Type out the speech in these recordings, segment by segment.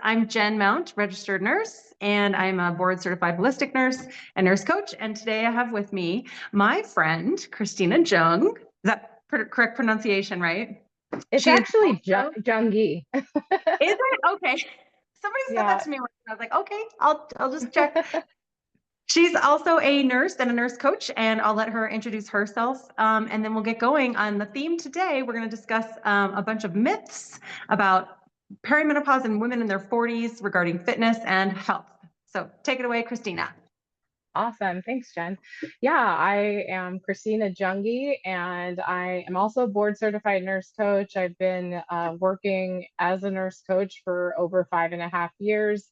I'm Jen Mount, registered nurse, and I'm a board certified holistic nurse and nurse coach. And today I have with me my friend, Kristina Junge. Is that correct pronunciation, right? It's She is actually also, Jungi. is it? Okay. Somebody said that Yeah. to me once. I was like, okay, I'll just check. She's also a nurse and a nurse coach, and I'll let her introduce herself. And then we'll get going on the theme today. We're going to discuss a bunch of myths about perimenopause and women in their 40s regarding fitness and health. So take it away, Kristina. Awesome. Thanks, Jen. Yeah, I am Kristina Junge, and I am also a board certified nurse coach. I've been working as a nurse coach for over 5.5 years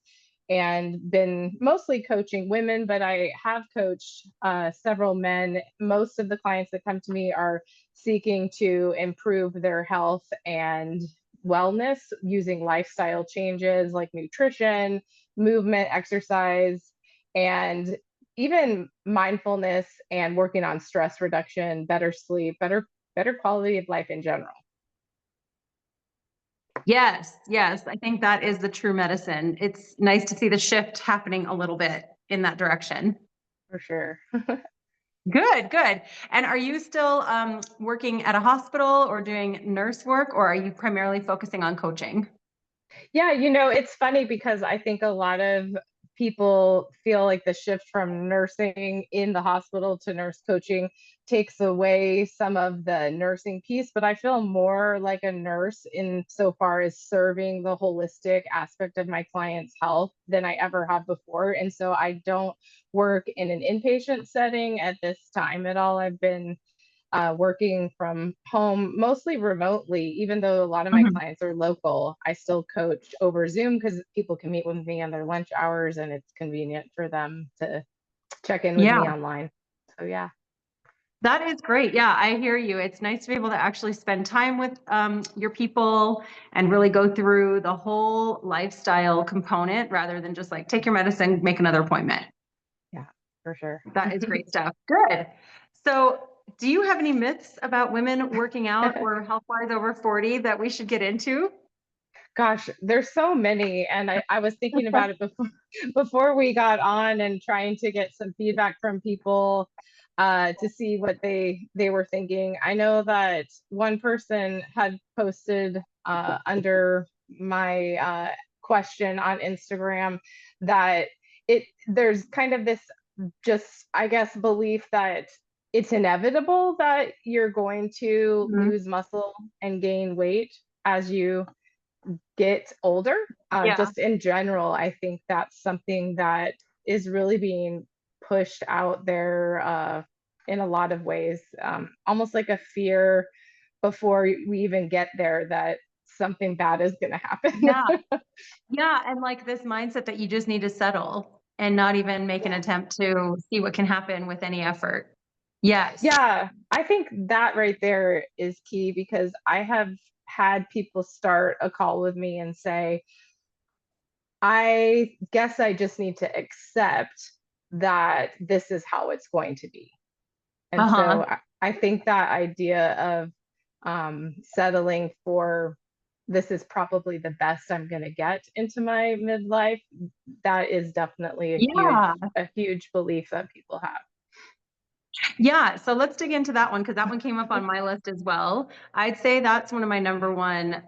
and been mostly coaching women, but I have coached several men. Most of the clients that come to me are seeking to improve their health and wellness using lifestyle changes like nutrition, movement, exercise, and even mindfulness and working on stress reduction, better sleep, better quality of life in general. Yes, yes. I think that is the true medicine. It's nice to see the shift happening a little bit in that direction. For sure. Good, good. And are you still working at a hospital or doing nurse work, or are you primarily focusing on coaching? Yeah, it's funny because I think a lot of people feel like the shift from nursing in the hospital to nurse coaching takes away some of the nursing piece, but I feel more like a nurse in so far as serving the holistic aspect of my client's health than I ever have before. And so I don't work in an inpatient setting at this time at all. I've been working from home, mostly remotely. Even though a lot of my Mhm. clients are local, I still coach over Zoom because people can meet with me on their lunch hours and it's convenient for them to check in with Yeah, me online. So, yeah. that is great. Yeah, I hear you. It's nice to be able to actually spend time with your people and really go through the whole lifestyle component rather than just like take your medicine, make another appointment. Yeah, for sure. That is great stuff. Good. So, do you have any myths about women working out or health wise over 40 that we should get into? Gosh, there's so many. And I was thinking about it before we got on and trying to get some feedback from people to see what they were thinking. I know that one person had posted under my question on Instagram that there's kind of this just, I guess, belief that it's inevitable that you're going to Mhm. lose muscle and gain weight as you get older. Yeah. Just in general, I think that's something that is really being pushed out there in a lot of ways, almost like a fear before we even get there that something bad is going to happen. Yeah. Yeah. And like this mindset that you just need to settle and not even make an Yeah. attempt to see what can happen with any effort. Yes. Yeah, I think that right there is key because I have had people start a call with me and say, I guess I just need to accept that this is how it's going to be. And Uh-huh. so I think that idea of settling for this is probably the best I'm going to get into my midlife, that is definitely Yeah. a huge belief that people have. Yeah. So let's dig into that one because that one came up on my list as well. I'd say that's one of my number one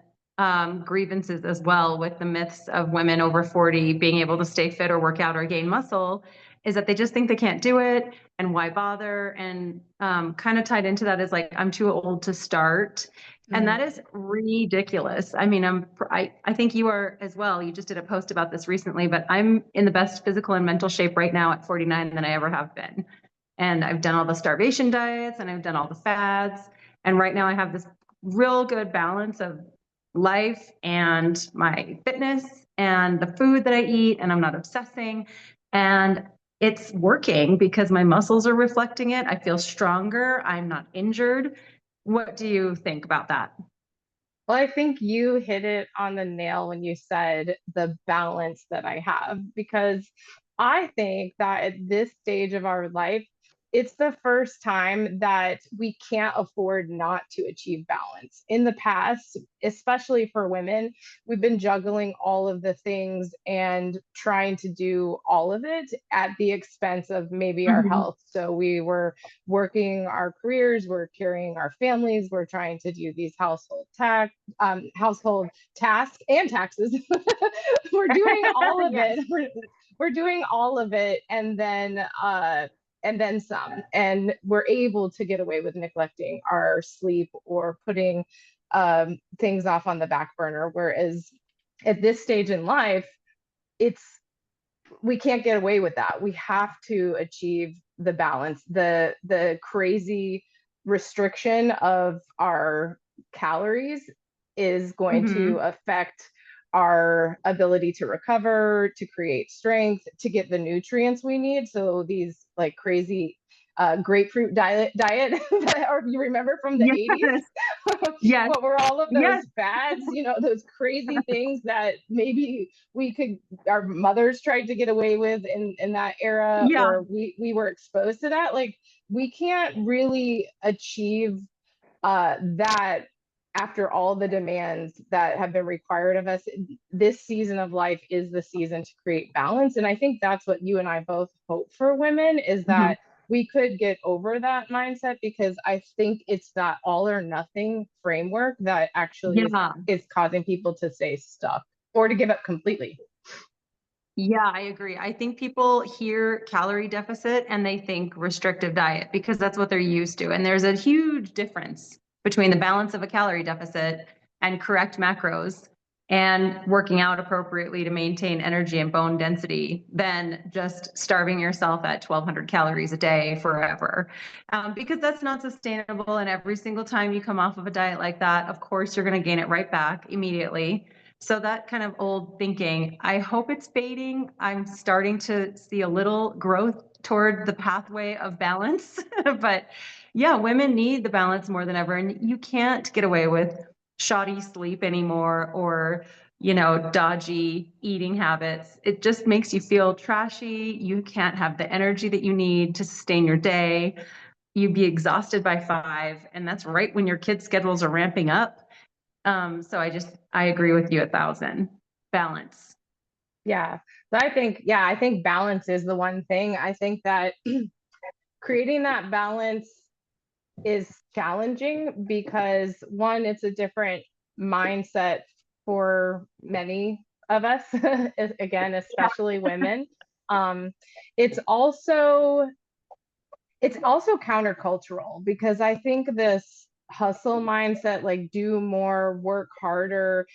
grievances as well with the myths of women over 40 being able to stay fit or work out or gain muscle is that they just think they can't do it and why bother. And kind of tied into that is like, I'm too old to start. And Mhm. that is ridiculous. I mean, I think you are as well. You just did a post about this recently, but I'm in the best physical and mental shape right now at 49 than I ever have been. And I've done all the starvation diets and I've done all the fads. And right now I have this real good balance of life and my fitness and the food that I eat, and I'm not obsessing. And it's working because my muscles are reflecting it. I feel stronger. I'm not injured. What do you think about that? Well, I think you hit it on the nail when you said the balance that I have, because I think that at this stage of our life, it's the first time that we can't afford not to achieve balance. In the past, especially for women, we've been juggling all of the things and trying to do all of it at the expense of maybe our Mhm. health. So we were working our careers, we're carrying our families, we're trying to do these household tasks and taxes. We're doing all of Yes. it. We're doing all of it, and then some. And we're able to get away with neglecting our sleep or putting things off on the back burner. Whereas at this stage in life, it's we can't get away with that. We have to achieve the balance. The crazy restriction of our calories is going to Hmm. affect our ability to recover, to create strength, to get the nutrients we need. So these like crazy grapefruit diet or you remember from the Yes. 80s. Yes. What were all of Yes. those fads, those crazy things that maybe we could our mothers tried to get away with in that era, Yeah. or we were exposed to that. Like we can't really achieve that after all the demands that have been required of us. This season of life is the season to create balance. And I think that's what you and I both hope for women, is Mhm. that we could get over that mindset, because I think it's that all or nothing framework that actually Yeah. is causing people to stay stuck or to give up completely. Yeah, I agree. I think people hear calorie deficit and they think restrictive diet because that's what they're used to. And there's a huge difference between the balance of a calorie deficit and correct macros and working out appropriately to maintain energy and bone density than just starving yourself at 1,200 calories a day forever. Because that's not sustainable. And every single time you come off of a diet like that, of course, you're going to gain it right back immediately. So that kind of old thinking, I hope it's fading. I'm starting to see a little growth toward the pathway of balance. But yeah, women need the balance more than ever. And you can't get away with shoddy sleep anymore or, dodgy eating habits. It just makes you feel trashy. You can't have the energy that you need to sustain your day. You'd be exhausted by 5. And that's right when your kids' schedules are ramping up. So I agree with you 1,000. Balance. Yeah. So I think balance is the one thing. I think that creating that balance is challenging because, one, it's a different mindset for many of us, again, especially women. Um, it's also it's also countercultural, because I think this hustle mindset, like do more, work harder.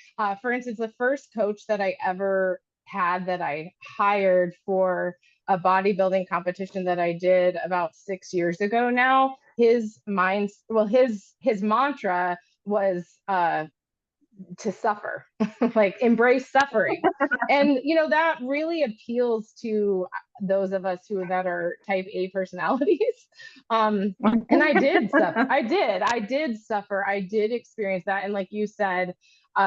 For instance, the first coach that I ever had, that I hired for a bodybuilding competition that I did about 6 years ago now, his mantra was to suffer, like embrace suffering. And that really appeals to those of us that are type A personalities. um and I did suffer, I did experience that. And like you said,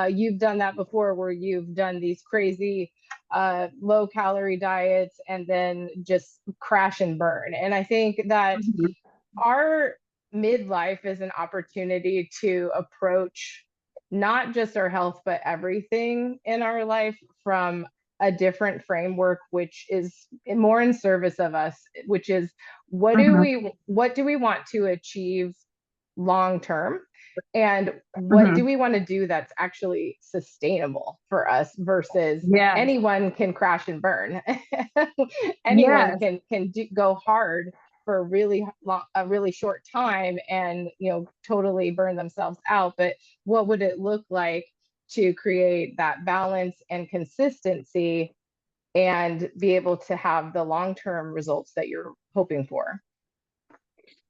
you've done that before, where you've done these crazy low calorie diets and then just crash and burn. And I think that Mhm. our midlife is an opportunity to approach not just our health, but everything in our life from a different framework, which is more in service of us, which is Mhm. what do we want to achieve long term, and what do Mhm. we want to do that's actually sustainable for us, versus Yes. anyone can crash and burn. Anyone Yes. can go hard for a really short time, and totally burn themselves out. But what would it look like to create that balance and consistency and be able to have the long-term results that you're hoping for?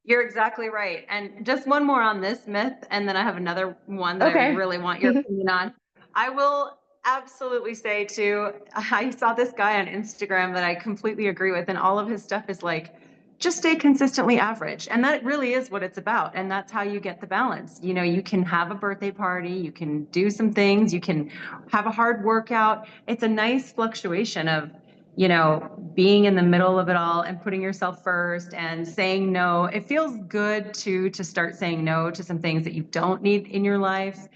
You're exactly right. And just one more on this myth, and then I have another one that I Okay. really want your opinion on. I will absolutely say too, I saw this guy on Instagram that I completely agree with, and all of his stuff is like, just stay consistently average. And that really is what it's about. And that's how you get the balance. You can have a birthday party, you can do some things, you can have a hard workout. It's a nice fluctuation of you know, being in the middle of it all and putting yourself first and saying no. It feels good to start saying no to some things that you don't need in your life,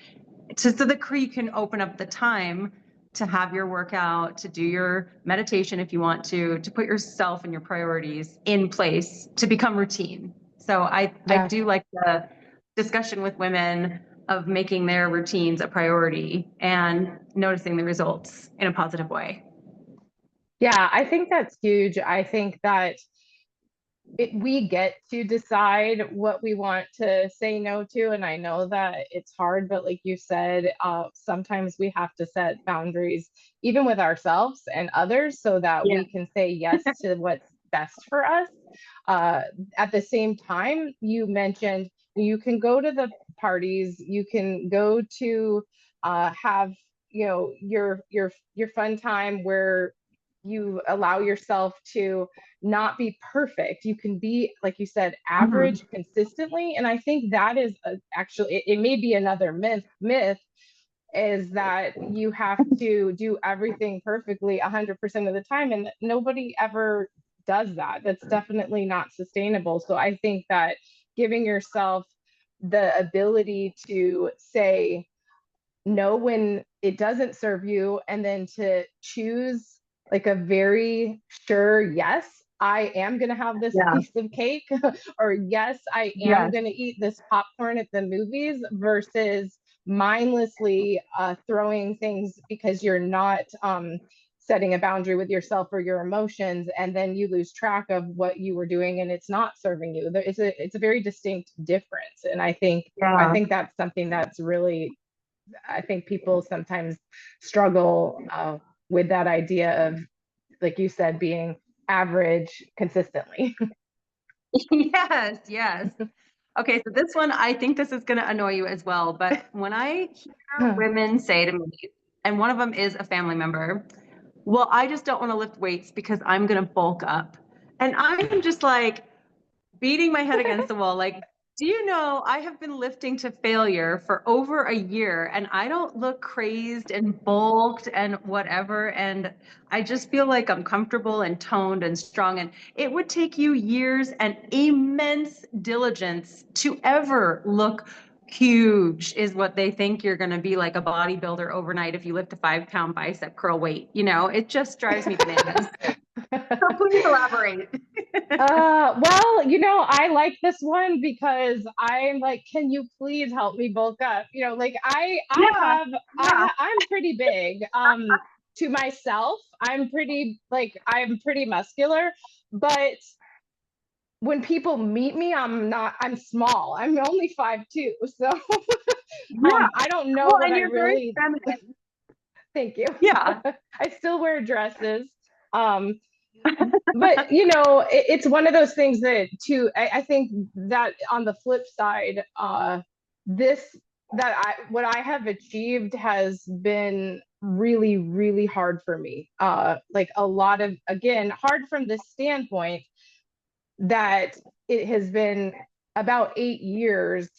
to so that you can open up the time to have your workout, to do your meditation if you want to put yourself and your priorities in place to become routine. So I Yeah. do like the discussion with women of making their routines a priority and noticing the results in a positive way. Yeah, I think that's huge. I think that we get to decide what we want to say no to. And I know that it's hard, but like you said, sometimes we have to set boundaries, even with ourselves and others, so that Yeah. we can say yes to what's best for us. Uh, at the same time, you mentioned you can go to the parties, you can go to have your fun time where you allow yourself to not be perfect. You can be, like you said, Mhm. average consistently. And I think that is actually, it may be another myth is that you have to do everything perfectly 100% of the time. And nobody ever does that. That's definitely not sustainable. So I think that giving yourself the ability to say, know when it doesn't serve you and then to choose like a very sure yes, I am going to have this Yeah. piece of cake or yes, I am Yes. going to eat this popcorn at the movies versus mindlessly throwing things because you're not setting a boundary with yourself or your emotions, and then you lose track of what you were doing and it's not serving you. It's a very distinct difference, and I Yeah. think that's something that's really, I think people sometimes struggle with that idea of, like you said, being average consistently. Yes, yes. Okay, so this one, I think this is going to annoy you as well. But when I hear women say to me, and one of them is a family member, well, I just don't want to lift weights because I'm going to bulk up. And I'm just like, beating my head against the wall. Like, do you know I have been lifting to failure for over a year and I don't look crazed and bulked and whatever. And I just feel like I'm comfortable and toned and strong. And it would take you years and immense diligence to ever look huge, is what they think you're going to be, like a bodybuilder overnight if you lift a 5 pound bicep curl weight. You know, it just drives me bananas. So please elaborate. Well, I like this one because I'm like, can you please help me bulk up? Like Yeah, yeah. I'm pretty big. To myself, I'm pretty muscular, but when people meet me, I'm small. I'm only 5'2". So Yeah. I don't know Well, that and I you're very really, feminine. thank you. Yeah. I still wear dresses. Um, but it's one of those things that too, I think that on the flip side, this that I what I have achieved has been really, really hard for me. Like a lot of, again, hard from the standpoint that it has been about 8 years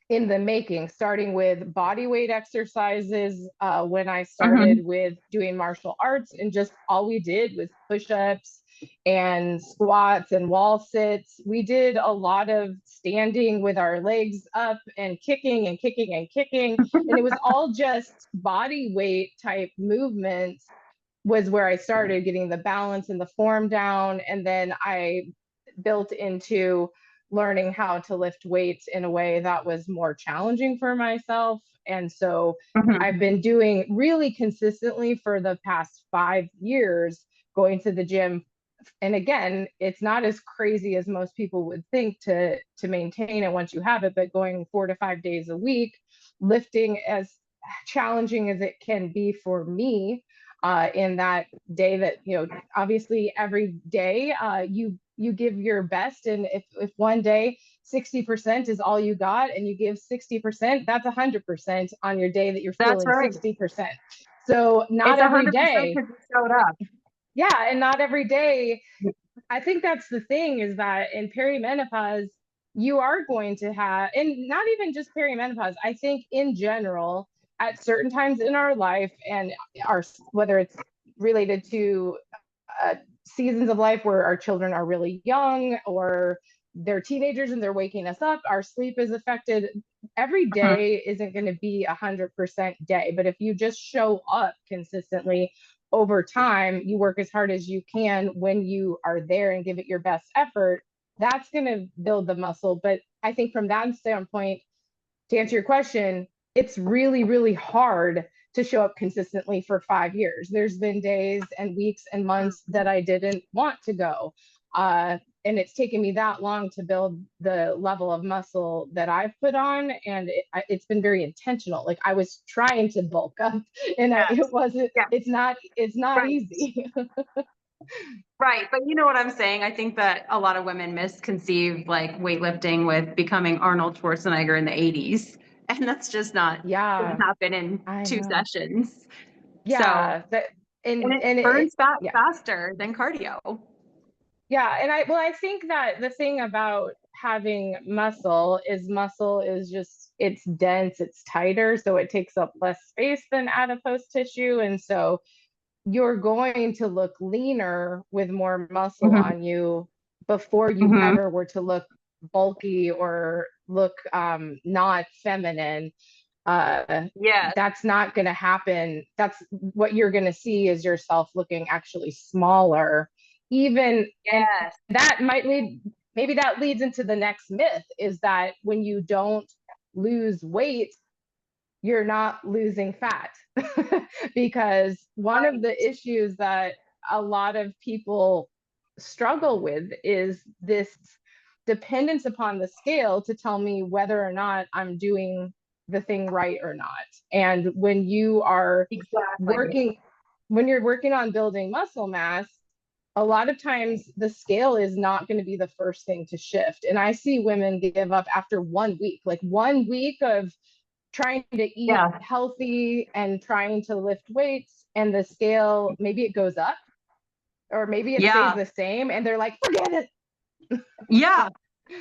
in the making, starting with body weight exercises when I Mhm. started with doing martial arts, and just all we did was push ups and squats and wall sits. We did a lot of standing with our legs up and kicking and kicking and kicking. And it was all just body weight type movements, was where I started getting the balance and the form down. And then I built into learning how to lift weights in a way that was more challenging for myself. And so I've Mhm. been doing really consistently for the past 5 years, going to the gym. And again, it's not as crazy as most people would think to maintain it once you have it, but going 4 to 5 days a week, lifting, as challenging as it can be for me, in that day that, obviously every day you give your best. And if one day 60% is all you got and you give 60%, that's 100% on your day that you're That's feeling right. 60%. So not It's every 100% day. because you showed up. Yeah, and not every day. I think that's the thing, is that in perimenopause, you are going to have, and not even just perimenopause, I think in general, at certain times in our life, and our, whether it's related to seasons of life where our children are really young or they're teenagers and they're waking us up, our sleep is affected. Every Mhm. day isn't going to be 100% day, but if you just show up consistently over time, you work as hard as you can when you are there and give it your best effort, that's going to build the muscle. But I think from that standpoint, to answer your question, it's really, really hard to show up consistently for 5 years. There's been days and weeks and months that I didn't want to go. And it's taken me that long to build the level of muscle that I've put on. And it's been very intentional. Like I was trying to bulk up and it Yes. wasn't, Yeah. it's not Right. easy. Right. But you know what I'm saying? I think that a lot of women misconceive like weightlifting with becoming Arnold Schwarzenegger in the 80s. And that's just not going Yeah, to happen in I two know. sessions. So, Yeah. That, and it and it burns fat yeah. faster than cardio. Yeah, and I think that the thing about having muscle is just it's dense, it's tighter, so it takes up less space than adipose tissue. And so you're going to look leaner with more muscle Hmm. on you before you Hmm. ever were to look bulky or look not feminine. Yes. That's not going to happen. That's what you're going to see is yourself looking actually smaller, even, and Yes. that might lead, maybe that leads into the next myth is that when you don't lose weight, you're not losing fat. Because one of Right. the issues that a lot of people struggle with is this dependence upon the scale to tell me whether or not I'm doing the thing right or not. And when you are Exactly. working, when you're working on building muscle mass, a lot of times the scale is not going to be the first thing to shift. And I see women give up after 1 week, like 1 week of trying to eat Yeah. healthy and trying to lift weights, and the scale, maybe it goes up or maybe it stays Yeah. the same. And they're like, forget it. Yeah.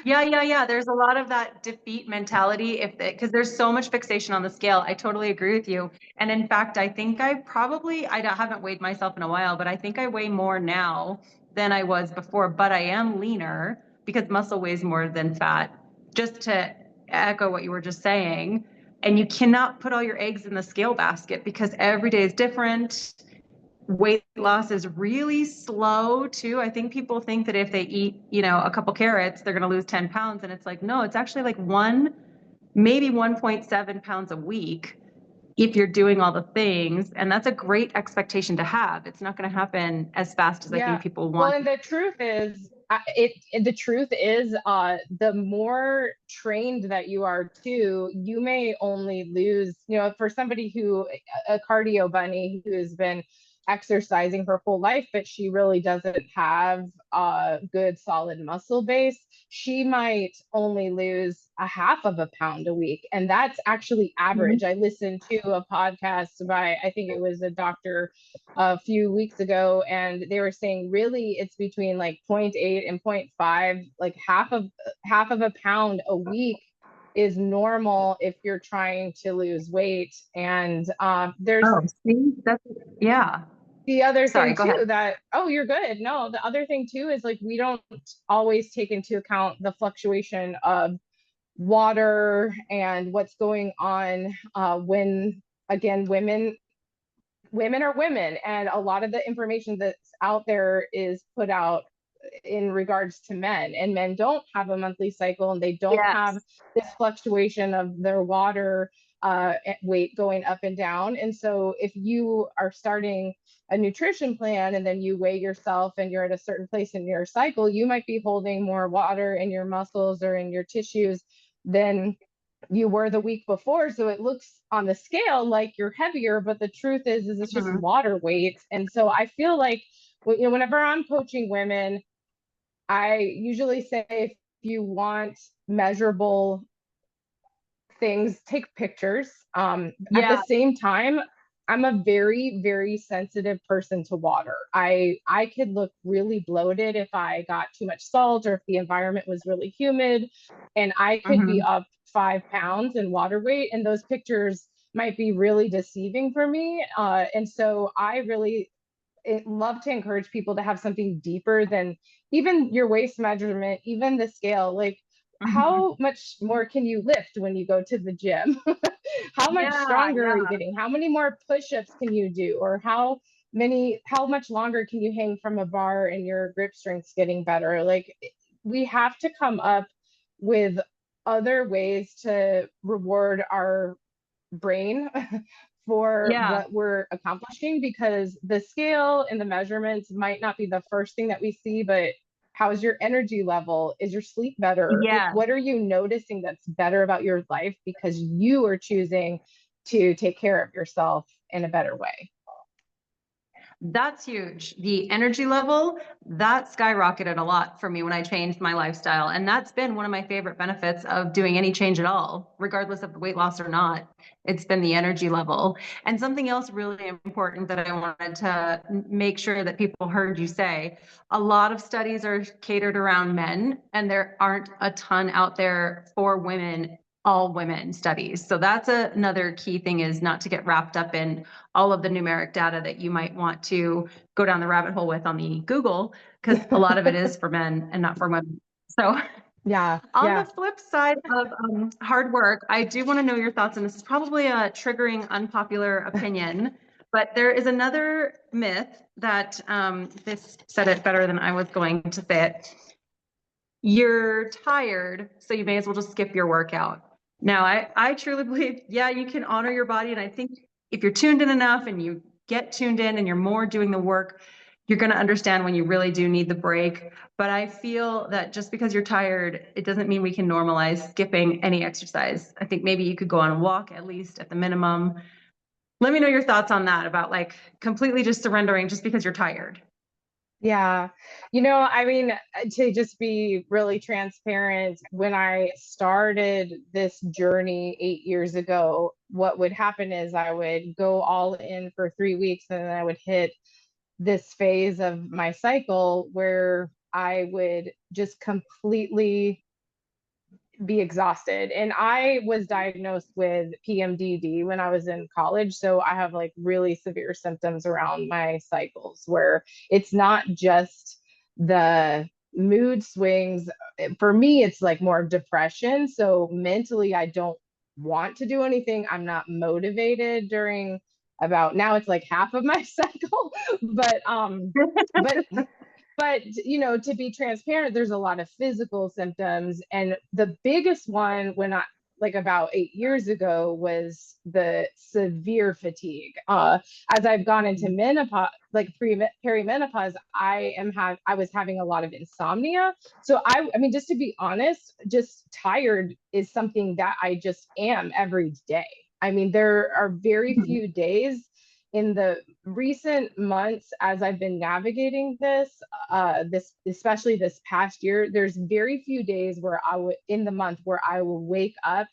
Yeah. There's a lot of that defeat mentality if because there's so much fixation on the scale. I totally agree with you. And in fact, I think I haven't weighed myself in a while, but I think I weigh more now than I was before, but I am leaner because muscle weighs more than fat. Just to echo what you were just saying. And you cannot put all your eggs in the scale basket because every day is different. Weight loss is really slow too. I think people think that if they eat, a couple carrots, they're going to lose 10 pounds. And it's like, no, it's actually like maybe 1.7 pounds a week if you're doing all the things. And that's a great expectation to have. It's not going to happen as fast as I think Yeah. people Well, want. and the truth is, the truth is, the more trained that you are too, you may only lose, for somebody who, a cardio bunny who's been exercising her whole life, but she really doesn't have a good solid muscle base, she might only lose a half of a pound a week. And that's actually Mhm. average. I listened to a podcast by, I think it was a doctor a few weeks ago, and they were saying really it's between like zero 0.8 and 0.5, like half of a pound a week is normal if you're trying to lose weight. And there's Oh, see, yeah. the other Sorry, thing go ahead. too that, oh, you're good. No, the other thing too is like we don't always take into account the fluctuation of water and what's going on when, again, women are women, and a lot of the information that's out there is put out in regards to men, and men don't have a monthly cycle and they don't have Yes. this fluctuation of their water weight going up and down. And so if you are starting a nutrition plan and then you weigh yourself and you're at a certain place in your cycle, you might be holding more water in your muscles or in your tissues than you were the week before. So it looks on the scale like you're heavier, but the truth is it's just Mhm. water weight. And so I feel like, whenever I'm coaching women, I usually say if you want measurable things, take pictures. At the Yeah. same time, I'm a very, very sensitive person to water. I could look really bloated if I got too much salt or if the environment was really humid, and I could be Hmm. up 5 pounds in water weight, and those pictures might be really deceiving for me. And so I really love to encourage people to have something deeper than even your waist measurement, even the scale. Like, Mhm. how much more can you lift when you go to the gym? How much Yeah, stronger are you yeah. getting? How many more push-ups can you do? Or how much longer can you hang from a bar and your grip strength's getting better? Like, we have to come up with other ways to reward our brain for Yeah. what we're accomplishing, because the scale and the measurements might not be the first thing that we see, but how's your energy level? Is your sleep better? Like, Yes. what are you noticing that's better about your life because you are choosing to take care of yourself in a better way? That's huge. The energy level, that skyrocketed a lot for me when I changed my lifestyle. And that's been one of my favorite benefits of doing any change at all, regardless of the weight loss or not. It's been the energy level. And something else really important that I wanted to make sure that people heard you say, a lot of studies are catered around men, and there aren't a ton out there for women, all women studies. So that's another key thing, is not to get wrapped up in all of the numeric data that you might want to go down the rabbit hole with on the Google, because a lot of it is for men and not for women. So Yeah, on the yeah. flip side of hard work, I do want to know your thoughts, and this is probably a triggering, unpopular opinion, but there is another myth that this said it better than I was going to say it. You're tired, so you may as well just skip your workout. Now, I truly believe, yeah, you can honor your body. And I think if you're tuned in enough and you get tuned in and you're more doing the work, you're going to understand when you really do need the break. But I feel that just because you're tired, it doesn't mean we can normalize skipping any exercise. I think maybe you could go on a walk, at least at the minimum. Let me know your thoughts on that, about like completely just surrendering just because you're tired. Yeah. I mean, to just be really transparent, when I started this journey 8 years ago, what would happen is I would go all in for 3 weeks, and then I would hit this phase of my cycle where I would just completely be exhausted. And I was diagnosed with PMDD when I was in college. So I have like really severe symptoms around my cycles where it's not just the mood swings. For me, it's like more depression. So mentally, I don't want to do anything. I'm not motivated during about now it's like half of my cycle. but but to be transparent, there's a lot of physical symptoms, and the biggest one when I like about 8 years ago was the severe fatigue. As I've gone into menopause, like perimenopause, I was having a lot of insomnia. So I mean, just to be honest, just tired is something that I just am every day. I mean, there are very few days in the recent months as I've been navigating this especially this past year, there's very few days where I would in the month where I will wake up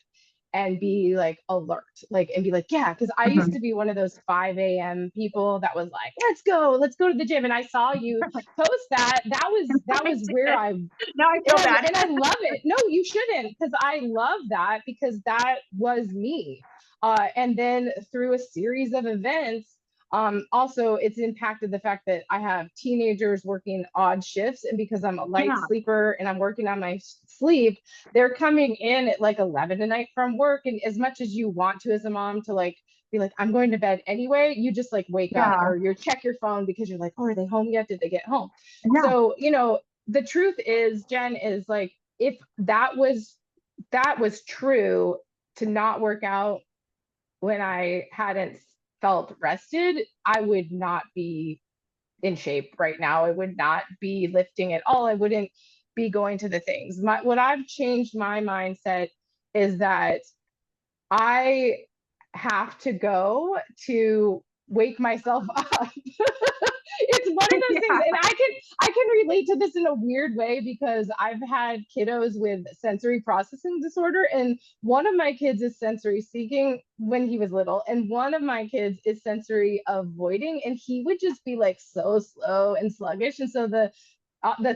and be like alert, like and be like, yeah, because I used to Mhm. be one of those 5 a.m. people that was like, let's go to the gym. And I saw you post that. That I was where did. I Now I feel bad. and I love it. No, you shouldn't, because I love that because that was me. And then through a series of events, also it's impacted the fact that I have teenagers working odd shifts, and because I'm a light Yeah. sleeper and I'm working on my sleep, they're coming in at like 11 at night from work. And as much as you want to as a mom to like be like, I'm going to bed anyway, you just like wake up Yeah. or you check your phone because you're like, oh, are they home yet? Did they get home? Yeah. So, the truth is, Jen, is like, if that was true, to not work out when I hadn't felt rested, I would not be in shape right now. I would not be lifting at all. I wouldn't be going to the things. What I've changed my mindset is that I have to go to wake myself up. It's one of those things, Yeah. and I can relate to this in a weird way because I've had kiddos with sensory processing disorder, and one of my kids is sensory seeking when he was little, and one of my kids is sensory avoiding, and he would just be like so slow and sluggish. And so the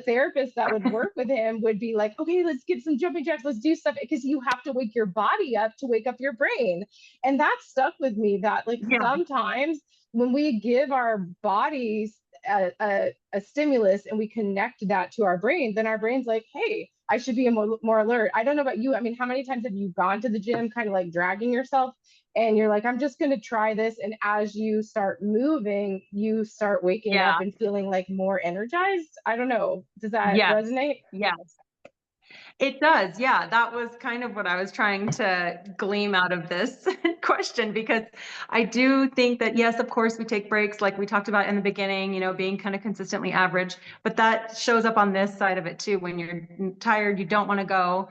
therapist that would work with him would be like, okay, let's get some jumping jacks, let's do stuff, because you have to wake your body up to wake up your brain. And that stuck with me, that like Yeah. sometimes when we give our bodies a stimulus and we connect that to our brain, then our brain's like, hey, I should be more alert. I don't know about you. I mean, how many times have you gone to the gym kind of like dragging yourself and you're like, I'm just going to try this. And as you start moving, you start waking Yeah. up and feeling like more energized. I don't know. Does that Yes. resonate? Yes. It does. Yeah. That was kind of what I was trying to glean out of this question, because I do think that, yes, of course, we take breaks like we talked about in the beginning, you know, being kind of consistently average, but that shows up on this side of it too. When you're tired, you don't want to go.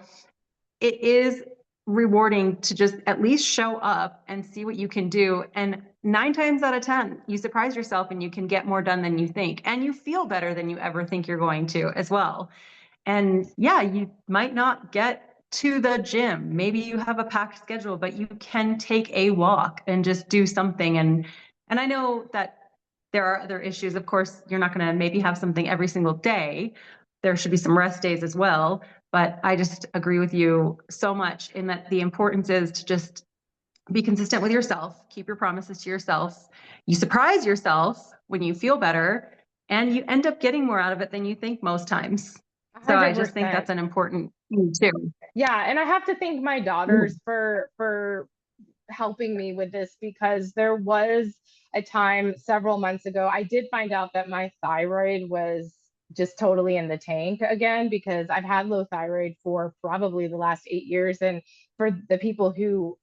It is rewarding to just at least show up and see what you can do. And 9 times out of 10, you surprise yourself and you can get more done than you think. And you feel better than you ever think you're going to as well. And yeah, you might not get to the gym. Maybe you have a packed schedule, but you can take a walk and just do something. And I know that there are other issues. Of course, you're not going to maybe have something every single day. There should be some rest days as well. But I just agree with you so much in that the importance is to just be consistent with yourself, keep your promises to yourself. You surprise yourself when you feel better, and you end up getting more out of it than you think most times. So I just think 100%. that's an important thing too. Yeah, and I have to thank my daughters for helping me with this, because there was a time several months ago I did find out that my thyroid was just totally in the tank again, because I've had low thyroid for probably the last 8 years. And for the people who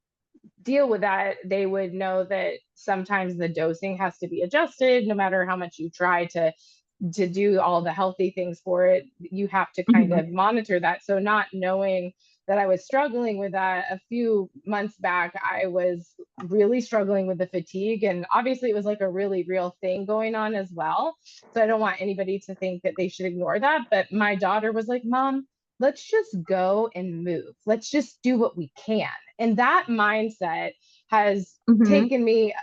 deal with that, they would know that sometimes the dosing has to be adjusted no matter how much you try to do all the healthy things for it. You have to kind Mhm. of monitor that. So not knowing that I was struggling with that a few months back, I was really struggling with the fatigue. And obviously it was like a really real thing going on as well. So I don't want anybody to think that they should ignore that. But my daughter was like, Mom, let's just go and move. Let's just do what we can. And that mindset has Mhm. taken me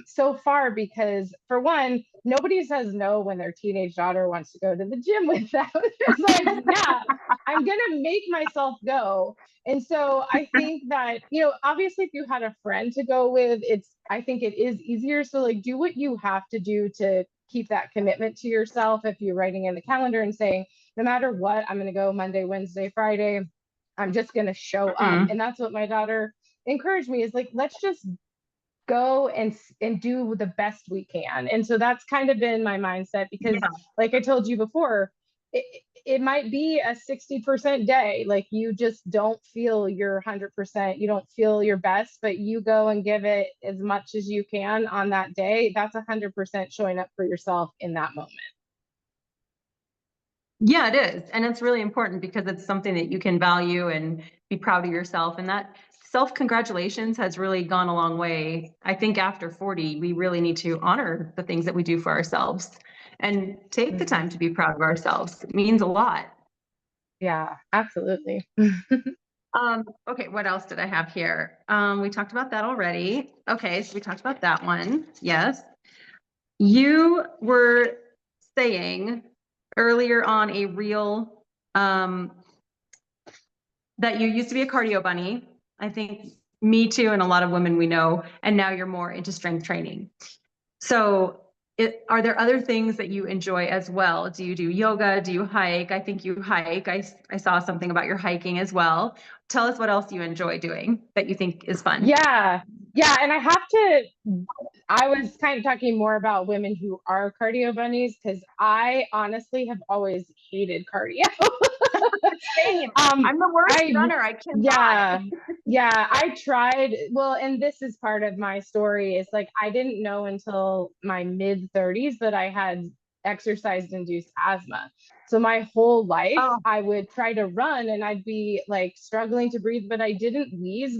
so far, because for one, nobody says no when their teenage daughter wants to go to the gym with them. It's like, yeah, I'm gonna make myself go. And so I think that, obviously if you had a friend to go with, I think it is easier. So like do what you have to do to keep that commitment to yourself. If you're writing in the calendar and saying, no matter what, I'm gonna go Monday, Wednesday, Friday, I'm just gonna show up. Mhm. And that's what my daughter encouraged me, is like, let's just go and do the best we can. And so that's kind of been my mindset, because Yeah. like I told you before, it might be a 60% day, like you just don't feel your 100%, you don't feel your best, but you go and give it as much as you can on that day. That's 100% showing up for yourself in that moment. Yeah, it is. And it's really important because it's something that you can value and be proud of yourself. And that self-congratulations has really gone a long way. I think after 40, we really need to honor the things that we do for ourselves and take the time Mhm. to be proud of ourselves. It means a lot. Yeah, absolutely. Okay, what else did I have here? We talked about that already. Okay, so we talked about that one. Yes. You were saying earlier on a reel that you used to be a cardio bunny. I think me too, and a lot of women we know, and now you're more into strength training. So are there other things that you enjoy as well? Do you do yoga? Do you hike? I think you hike. I saw something about your hiking as well. Tell us what else you enjoy doing that you think is fun. Yeah. Yeah. And I was kind of talking more about women who are cardio bunnies, because I honestly have always hated cardio. Same. um, I'm the worst I, runner. I cannot. yeah, yeah, I tried. Well, and this is part of my story. Is like, I didn't know until my mid 30s that I had exercise induced asthma. So my whole life, Oh, I would try to run and I'd be like struggling to breathe, but I didn't wheeze.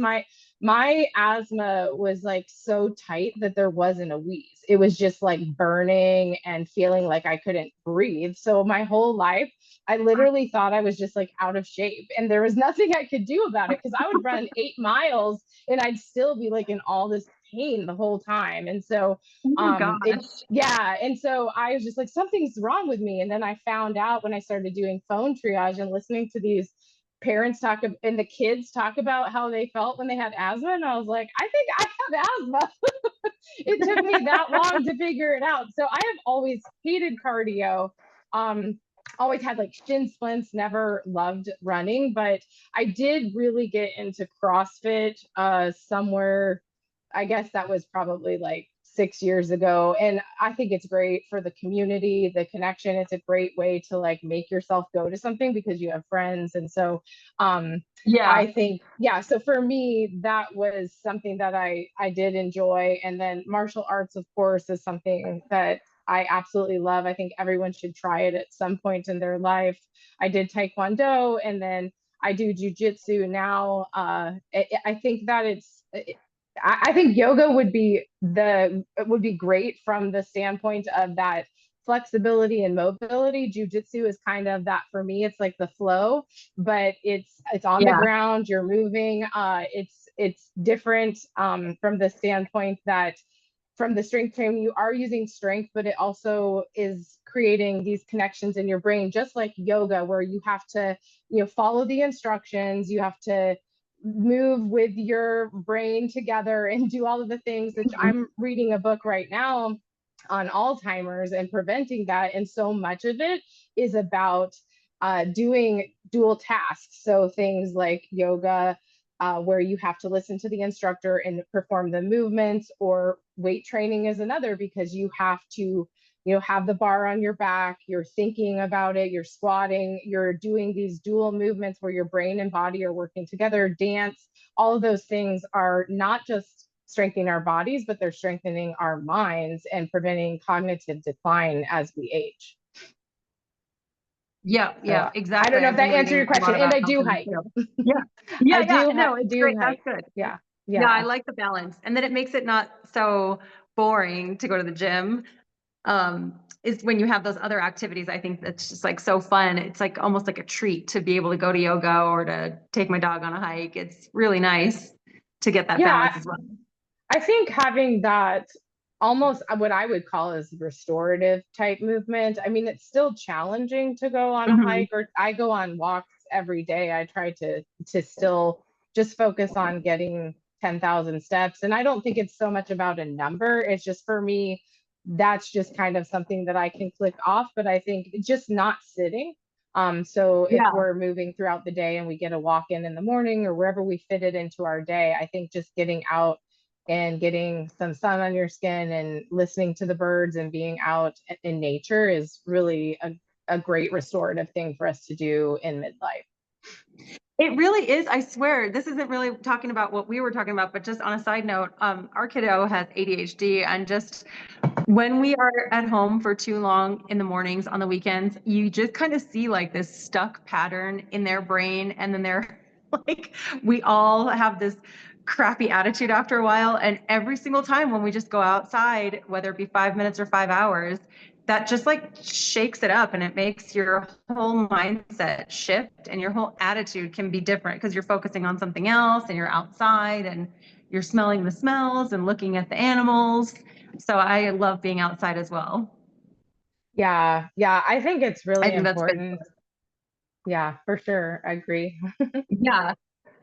My asthma was like so tight that there wasn't a wheeze. It was just like burning and feeling like I couldn't breathe. So my whole life, I literally thought I was just like out of shape, and there was nothing I could do about it, because I would run 8 miles and I'd still be like in all this pain the whole time. And so, oh my it, gosh. yeah. And so I was just like, something's wrong with me. And then I found out when I started doing phone triage and listening to these parents talk and the kids talk about how they felt when they had asthma. And I was like, I think I have asthma. It took me that long to figure it out. So I have always hated cardio. Um, Always had like shin splints, never loved running, but I did really get into CrossFit somewhere. I guess that was probably like 6 years ago. And I think it's great for the community, the connection. It's a great way to like make yourself go to something because you have friends. And so Yeah. I think, yeah, so for me, that was something that I did enjoy. And then martial arts, of course, is something that I absolutely love. I think everyone should try it at some point in their life. I did Taekwondo and then I do jujitsu now. I think that I think yoga would be great from the standpoint of that flexibility and mobility. Jujitsu is kind of that for me. It's like the flow, but it's on the Yeah. ground. You're moving. It's different from the standpoint that from the strength training, you are using strength, but it also is creating these connections in your brain, just like yoga, where you have to, follow the instructions. You have to move with your brain together and do all of the things that Mhm. I'm reading a book right now on Alzheimer's and preventing that. And so much of it is about doing dual tasks. So things like yoga, where you have to listen to the instructor and perform the movements, or weight training is another because you have to have the bar on your back, you're thinking about it, you're squatting, you're doing these dual movements where your brain and body are working together. Dance, all of those things are not just strengthening our bodies, but they're strengthening our minds and preventing cognitive decline as we age. Yeah, So yeah, I don't exactly. know if I've that been answered your reading a lot question. And about I health do and hike. too. Yeah. Yeah, yeah. No, it's Do great. hike. That's good. Yeah. Yeah, I Yeah. like the balance. And then it makes it not so boring to go to the gym. Is when you have those other activities, I think that's just like so fun. It's like almost like a treat to be able to go to yoga or to take my dog on a hike. It's really nice to get that Yeah. balance as well. I think having that almost what I would call is restorative type movement. I mean, it's still challenging to go on a Mhm. hike, or I go on walks every day. I try to still just focus on getting 10,000 steps. And I don't think it's so much about a number. It's just for me, that's just kind of something that I can click off. But I think just not sitting. So if Yeah. we're moving throughout the day and we get a walk in the morning or wherever we fit it into our day, I think just getting out and getting some sun on your skin and listening to the birds and being out in nature is really a great restorative thing for us to do in midlife. It really is. I swear, this isn't really talking about what we were talking about, but just on a side note, our kiddo has ADHD, and just when we are at home for too long in the mornings on the weekends, you just kind of see like this stuck pattern in their brain, and then they're like, we all have this crappy attitude after a while, and every single time when we just go outside, whether it be 5 minutes or 5 hours, that just like shakes it up and it makes your whole mindset shift, and your whole attitude can be different because you're focusing on something else and you're outside and you're smelling the smells and looking at the animals. So I love being outside as well. Yeah, yeah, I think it's I really think that's good. important. Yeah, for sure. I agree. Yeah.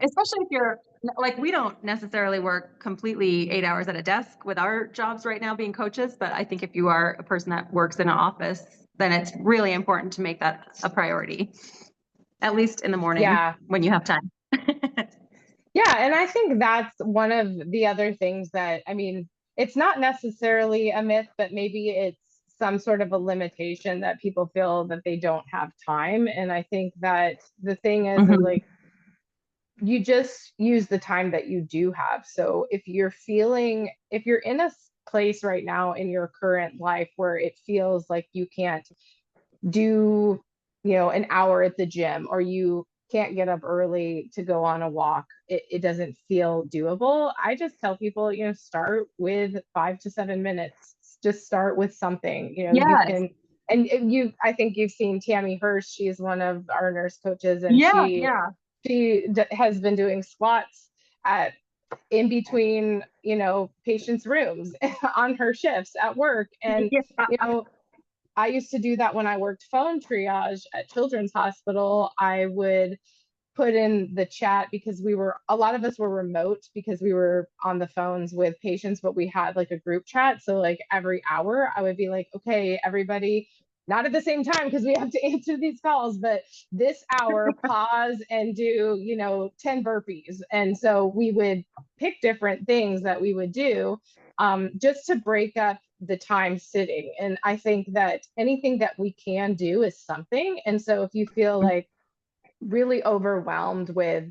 Especially if you're like, we don't necessarily work completely 8 hours at a desk with our jobs right now being coaches, but I think if you are a person that works in an office, then it's really important to make that a priority, at least in the morning Yeah. when you have time. Yeah, and I think that's one of the other things that, I mean, it's not necessarily a myth, but maybe it's some sort of a limitation that people feel that they don't have time. And I think that the thing is Mhm. like you just use the time that you do have. So if you're in a place right now in your current life where it feels like you can't do, an hour at the gym, or you can't get up early to go on a walk, it doesn't feel doable. I just tell people, start with 5 to 7 minutes. Just start with something, you Yes. can, and I think you've seen Tammy Hirsch. She's one of our nurse coaches, and Yeah. Yeah. has been doing squats at in between, patients' rooms on her shifts at work. And, Yeah. you know, I used to do that when I worked phone triage at Children's Hospital. I would put in the chat, because a lot of us were remote because we were on the phones with patients, but we had like a group chat. So like every hour I would be like, okay, everybody, not at the same time because we have to answer these calls, but this hour pause and do, 10 burpees. And so we would pick different things that we would do, just to break up the time sitting. And I think that anything that we can do is something. And so if you feel like really overwhelmed with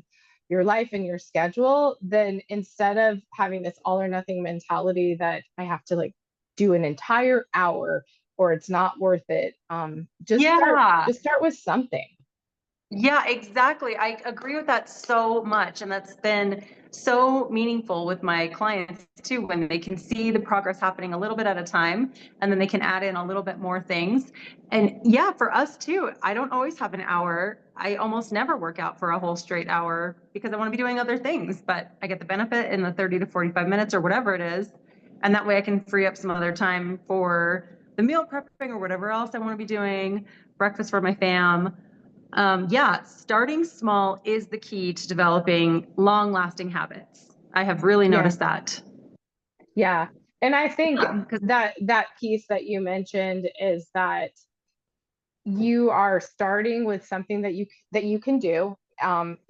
your life and your schedule, then instead of having this all or nothing mentality that I have to like do an entire hour or it's not worth it, Yeah. just start with something. Yeah, exactly. I agree with that so much. And that's been so meaningful with my clients too, when they can see the progress happening a little bit at a time, and then they can add in a little bit more things. And yeah, for us too, I don't always have an hour. I almost never work out for a whole straight hour because I want to be doing other things, but I get the benefit in the 30 to 45 minutes or whatever it is. And that way I can free up some other time for the meal prepping or whatever else I want to be doing, breakfast for my fam. Yeah, starting small is the key to developing long-lasting habits. I have really Yeah. noticed that. Yeah. And I think Because that piece that you mentioned is that you are starting with something that you can do.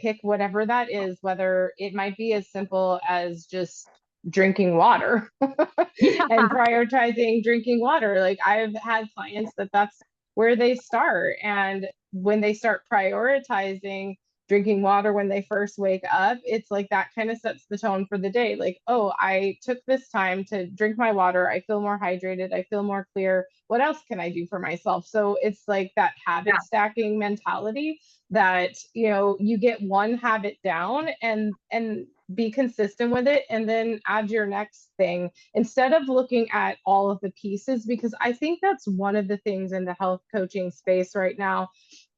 Pick whatever that is, whether it might be as simple as just drinking water yeah, and prioritizing drinking water. Like I've had clients that's where they start. And when they start prioritizing drinking water when they first wake up, it's like that kind of sets the tone for the day. Like, oh, I took this time to drink my water. I feel more hydrated. I feel more clear. What else can I do for myself? So it's like that habit yeah, stacking mentality that, you get one habit down and be consistent with it and then add your next thing instead of looking at all of the pieces, because I think that's one of the things in the health coaching space right now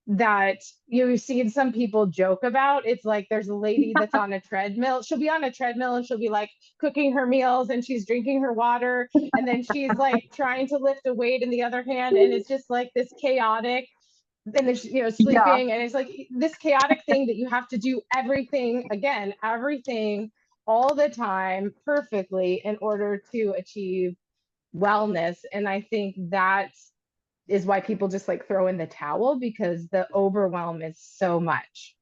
that you see some people joke about. It's like there's a lady that's on a treadmill. She'll be on a treadmill and she'll be like cooking her meals and she's drinking her water. And then she's like trying to lift a weight in the other hand. And it's just like this chaotic. And then, yeah. sleeping. And it's like this chaotic thing that you have to do everything all the time perfectly in order to achieve wellness. And I think that is why people just like throw in the towel because the overwhelm is so much.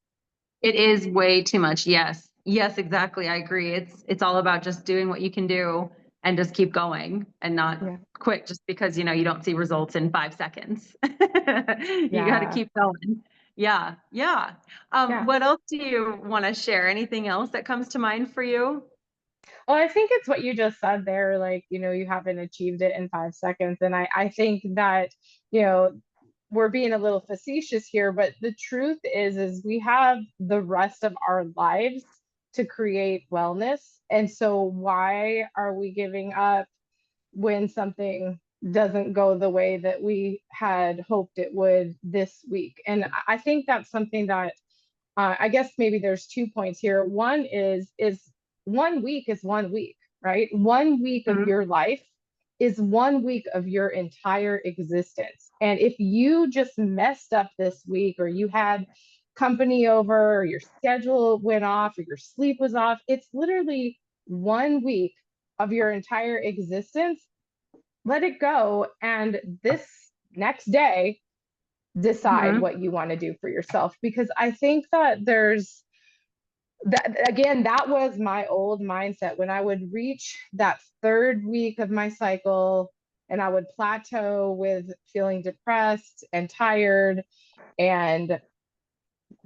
It is way too much. Yes. Yes, exactly. I agree. It's all about just doing what you can do and just keep going and not Yeah. quit just because you don't see results in 5 seconds. You got to Yeah. keep going. Yeah. Yeah. Yeah. What else do you want to share? Anything else that comes to mind for you? Well, I think it's what you just said there. Like, you haven't achieved it in 5 seconds. And I think that, you know, we're being a little facetious here, but the truth is we have the rest of our lives to create wellness. And so why are we giving up when something doesn't go the way that we had hoped it would this week? And I think that's something that I guess maybe there's 2 points here. One is 1 week is 1 week, right? 1 week of Mhm. your life is 1 week of your entire existence. And if you just messed up this week, or you had company over, or your schedule went off, or your sleep was off, it's literally 1 week of your entire existence. Let it go. And this next day, decide Mhm. what you want to do for yourself, because I think that there's that again, that was my old mindset. When I would reach that third week of my cycle and I would plateau with feeling depressed and tired and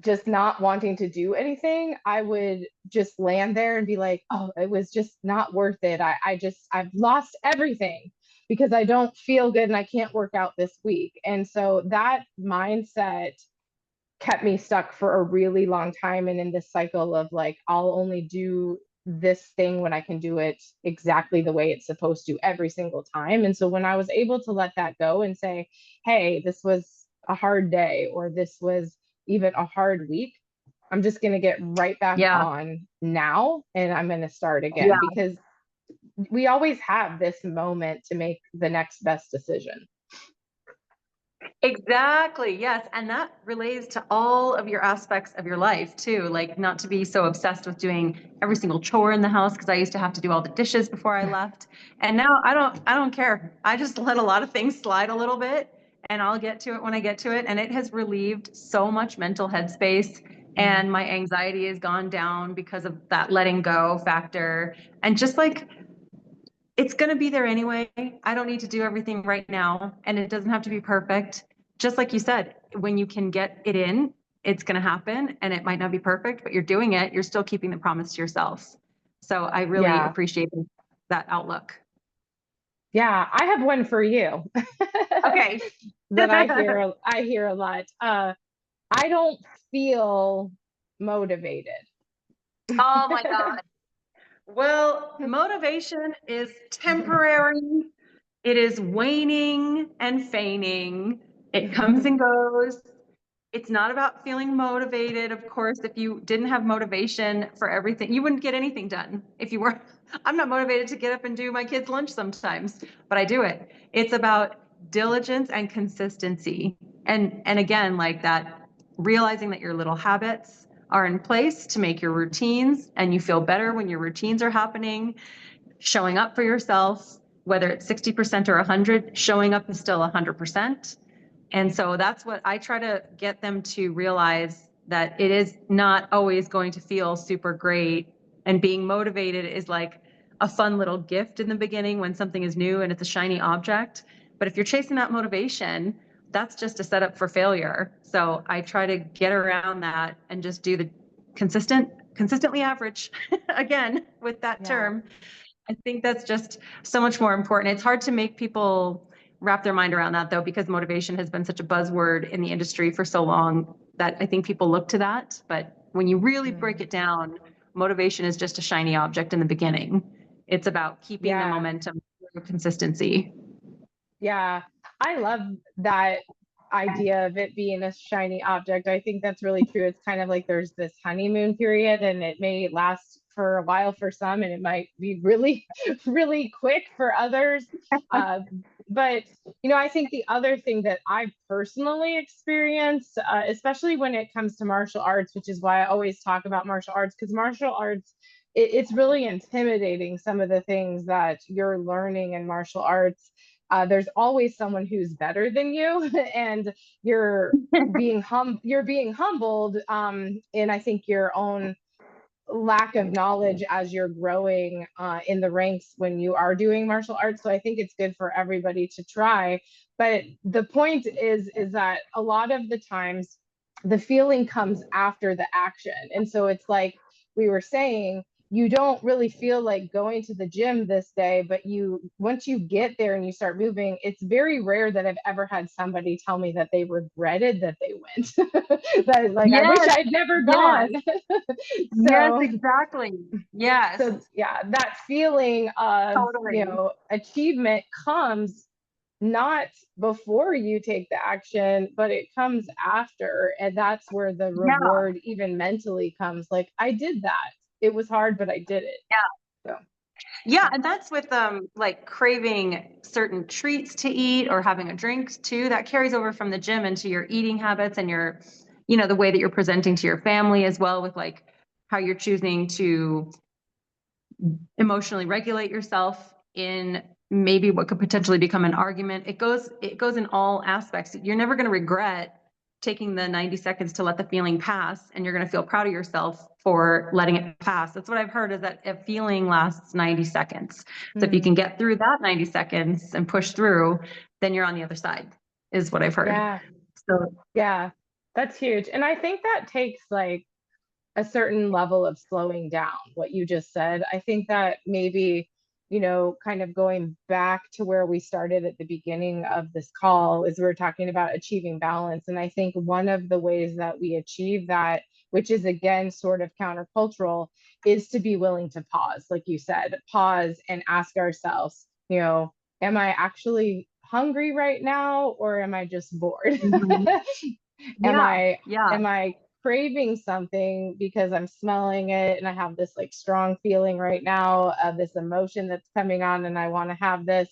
just not wanting to do anything, I would just land there and be like, oh, it was just not worth it. I've lost everything because I don't feel good and I can't work out this week. And so that mindset kept me stuck for a really long time and in this cycle of like, I'll only do this thing when I can do it exactly the way it's supposed to every single time. And so when I was able to let that go and say, hey, this was a hard day, or this was even a hard week, I'm just going to get right back Yeah. on now and I'm going to start again, Yeah. because we always have this moment to make the next best decision. Exactly. Yes. And that relates to all of your aspects of your life too. Like not to be so obsessed with doing every single chore in the house because I used to have to do all the dishes before I left. And now I don't care. I just let a lot of things slide a little bit and I'll get to it when I get to it. And it has relieved so much mental headspace Mm. and my anxiety has gone down because of that letting go factor. And just like it's going to be there anyway. I don't need to do everything right now, and it doesn't have to be perfect. Just like you said, when you can get it in, it's going to happen, and it might not be perfect, but you're doing it. You're still keeping the promise to yourself. So I really Yeah. appreciate that outlook. Yeah, I have one for you Okay. that I hear a lot. I don't feel motivated. Oh my God. Well, motivation is temporary. It is waning and feigning. It comes and goes. It's not about feeling motivated. Of course, if you didn't have motivation for everything, you wouldn't get anything done. If you were, I'm not motivated to get up and do my kids' lunch sometimes, but I do it. It's about diligence and consistency. And again, like that, realizing that your little habits are in place to make your routines and you feel better when your routines are happening, showing up for yourself, whether it's 60% or 100, showing up is still 100%. And so that's what I try to get them to realize, that it is not always going to feel super great. And being motivated is like a fun little gift in the beginning when something is new and it's a shiny object. But if you're chasing that motivation, that's just a setup for failure. So I try to get around that and just do the consistently average again with that Yeah. term. I think that's just so much more important. It's hard to make people wrap their mind around that though, because motivation has been such a buzzword in the industry for so long that I think people look to that. But when you really break Mm. it down, motivation is just a shiny object in the beginning. It's about keeping the Yeah. momentum through consistency. Yeah, I love that idea of it being a shiny object. I think that's really true. It's kind of like there's this honeymoon period, and it may last for a while for some, and it might be really, really quick for others. Uh, but I think the other thing that I personally experienced, especially when it comes to martial arts, which is why I always talk about martial arts, because martial arts, it's really intimidating some of the things that you're learning in martial arts. There's always someone who's better than you, and you're you're being humbled in, I think, your own lack of knowledge as you're growing in the ranks when you are doing martial arts. So I think it's good for everybody to try. But the point is that a lot of the times the feeling comes after the action. And so it's like we were saying, you don't really feel like going to the gym this day, but once you get there and you start moving, it's very rare that I've ever had somebody tell me that they regretted that they went. That like, I wish Yes, I'd never yes, gone. yes, So exactly. Yes, so yeah, that feeling of, totally. achievement comes not before you take the action, but it comes after. And that's where the Yeah. reward, even mentally, comes. Like, I did that. It was hard, but I did it. So, Yeah, yeah. and that's with like craving certain treats to eat or having a drink too. That carries over from the gym into your eating habits and your, the way that you're presenting to your family as well, with like how you're choosing to emotionally regulate yourself in maybe what could potentially become an argument. It goes in all aspects. You're never going to regret taking the 90 seconds to let the feeling pass, and you're going to feel proud of yourself for letting it pass. That's what I've heard, is that a feeling lasts 90 seconds. So if you Mm, can get through that 90 seconds and push through, then you're on the other side, is what I've heard. yeah. So Yeah. That's huge. And I think that takes like a certain level of slowing down, what you just said. I think that maybe, kind of going back to where we started at the beginning of this call, is we're talking about achieving balance. And I think one of the ways that we achieve that, which is again sort of countercultural, is to be willing to pause, like you said, pause and ask ourselves, am I actually hungry right now, or am I just bored? mhm. am Yeah, i yeah, am I craving something because I'm smelling it and I have this like strong feeling right now of this emotion that's coming on and I want to have this?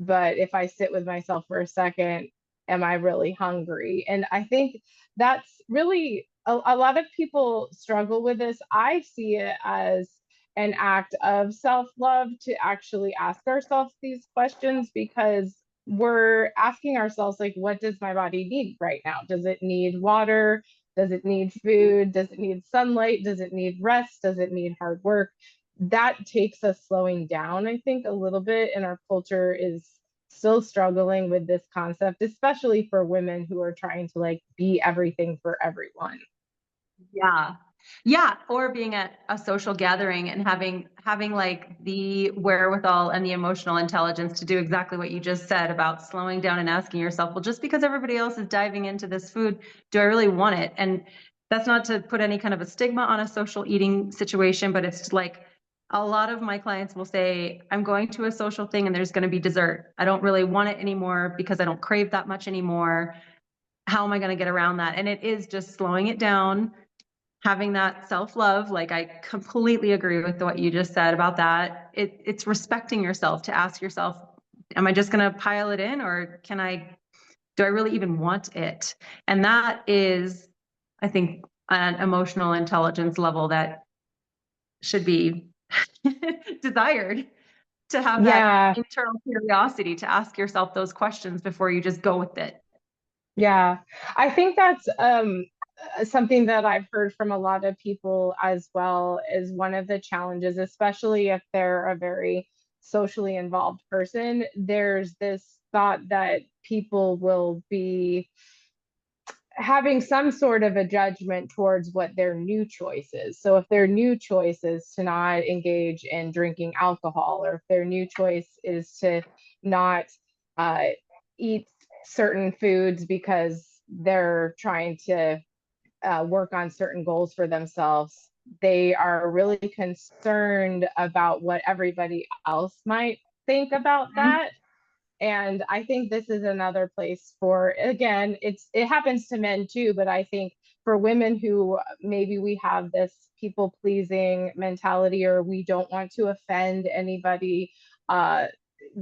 But if I sit with myself for a second am I really hungry? And I think that's really a lot of people struggle with this. I see it as an act of self-love to actually ask ourselves these questions, because we're asking ourselves, like, what does my body need right now? Does it need water? Does it need food? Does it need sunlight? Does it need rest? Does it need hard work? That takes us slowing down, I think, a little bit. And our culture is still struggling with this concept, especially for women who are trying to like be everything for everyone. Yeah. Yeah. Or being at a social gathering and having like the wherewithal and the emotional intelligence to do exactly what you just said about slowing down and asking yourself, well, just because everybody else is diving into this food, do I really want it? And that's not to put any kind of a stigma on a social eating situation, but it's like a lot of my clients will say, I'm going to a social thing and there's going to be dessert. I don't really want it anymore because I don't crave that much anymore. How am I going to get around that? And it is just slowing it down, having that self-love. Like, I completely agree with what you just said about that. It's respecting yourself to ask yourself, am I just going to pile it in, or do I really even want it? And that is, I think, an emotional intelligence level that should be desired, to have that Yeah, internal curiosity to ask yourself those questions before you just go with it. yeah. I think that's something that I've heard from a lot of people as well, is one of the challenges, especially if they're a very socially involved person. There's this thought that people will be having some sort of a judgment towards what their new choice is. So if their new choice is to not engage in drinking alcohol, or if their new choice is to not uh, eat certain foods because they're trying to work on certain goals for themselves, they are really concerned about what everybody else might think about that. And I think this is another place for, again, it happens to men too, but I think for women who maybe we have this people pleasing mentality, or we don't want to offend anybody, uh,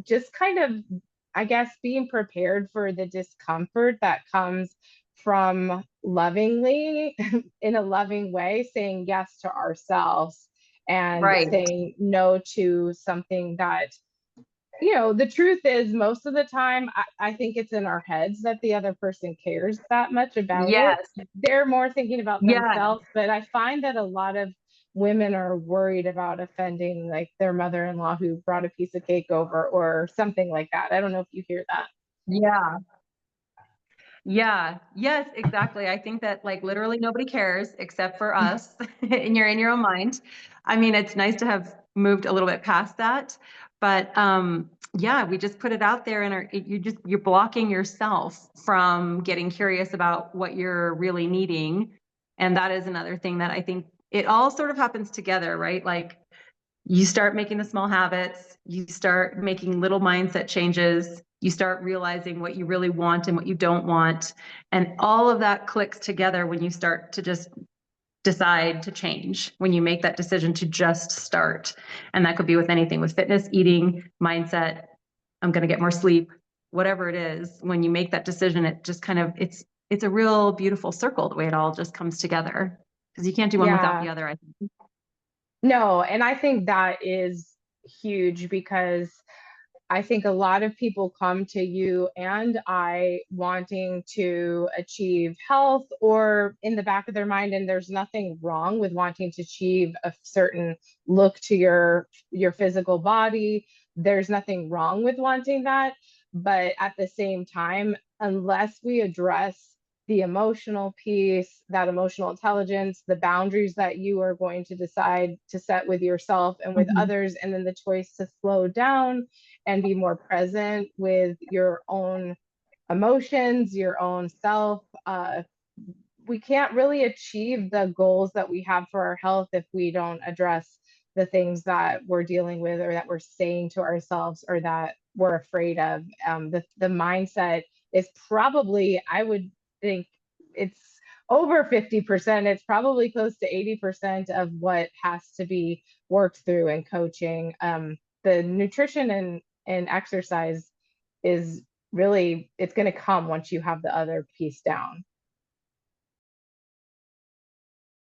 just kind of, I guess, being prepared for the discomfort that comes from lovingly, in a loving way, saying yes to ourselves and Right. saying no to something that, you know, the truth is, most of the time, I think it's in our heads that the other person cares that much about it. Yes. They're more thinking about Yeah. themselves, but I find that a lot of women are worried about offending like their mother-in-law who brought a piece of cake over or something like that. I don't know if you hear that. Yeah. Yeah. Yes, exactly. I think that like literally nobody cares except for us, and you're in your own mind. I mean, it's nice to have moved a little bit past that, but yeah, we just put it out there, and you're blocking yourself from getting curious about what you're really needing. And that is another thing that I think it all sort of happens together, right? Like, you start making the small habits, you start making little mindset changes, you start realizing what you really want and what you don't want. And all of that clicks together when you start to just decide to change, when you make that decision to just start. And that could be with anything, with fitness, eating, mindset, I'm going to get more sleep, whatever it is. When you make that decision, it just kind of, it's a real beautiful circle, the way it all just comes together, because you can't do one without the Yeah. other, I think. No, and I think that is huge, because I think a lot of people come to you and I wanting to achieve health, or in the back of their mind, and there's nothing wrong with wanting to achieve a certain look to your physical body. There's nothing wrong with wanting that, but at the same time, unless we address the emotional piece, that emotional intelligence, the boundaries that you are going to decide to set with yourself and with Mhm. others, and then the choice to slow down and be more present with your own emotions, your own self. We can't really achieve the goals that we have for our health if we don't address the things that we're dealing with, or that we're saying to ourselves, or that we're afraid of. The mindset is probably, I would think, it's over 50%. It's probably close to 80% of what has to be worked through in coaching. The nutrition and exercise is really, it's going to come once you have the other piece down.